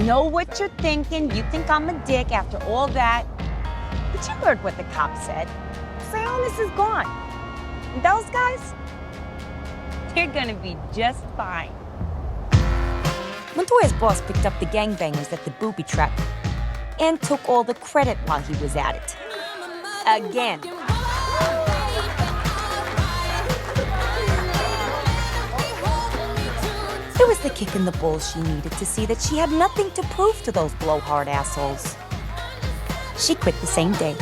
know what you're thinking. You think I'm a dick after all that. But you heard what the cop said. Sionis is gone. And those guys, they're gonna be just fine. Montoya's boss picked up the gangbangers at the booby trap and took all the credit while he was at it. Again. It was the kick in the balls she needed to see that she had nothing to prove to those blowhard assholes. She quit the same day.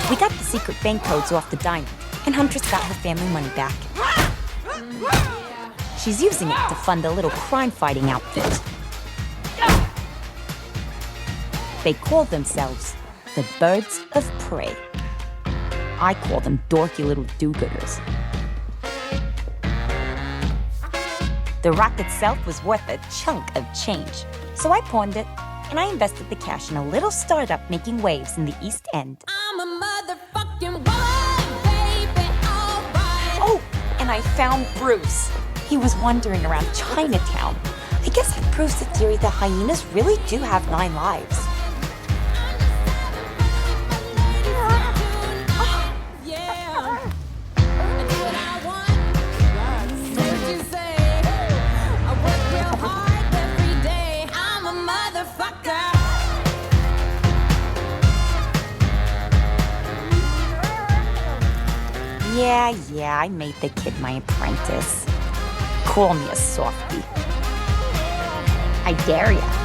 We got the secret bank codes off the diner, and Huntress got her family money back. She's using it to fund a little crime-fighting outfit. They call themselves the Birds of Prey. I call them dorky little do-gooders. The rock itself was worth a chunk of change, so I pawned it, and I invested the cash in a little startup making waves in the East End. I'm a motherfucking woman, baby, alright. Oh, and I found Bruce. He was wandering around Chinatown. I guess that proves the theory that hyenas really do have 9 lives. Yeah, I made the kid my apprentice. Call me a softie. I dare ya.